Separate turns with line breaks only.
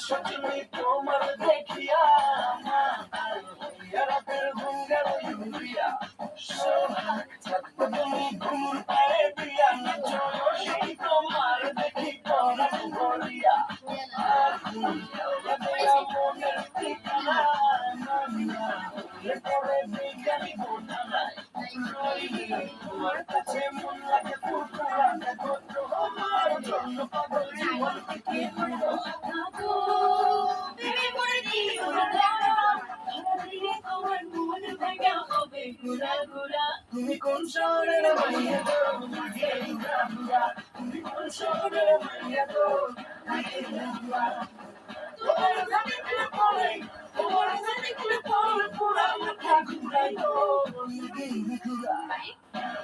সজনী তোমার দেখিয়া রাতের ঘুঙ্গার ইউরিয়া তুমি ঘুমুর পায়ে দিয়া চলো সেই তোমার দেখি পরাণ ভরিয়া মনের ঠিকানা পরে বিজ্ঞানী বোঝা নাই তোমার কাছে মন লাগে ফুরফুরা দেখো তোমার জন্য পাগল জীবন কি করবো তুমি কোন শহরের মাইয়া গো তুমি কোন শহরের মাইয়া গো তোমার জানি দিলে পড়ে তোমার জানি দিলে পড়ে পুরা মাথা ঘুরাই গো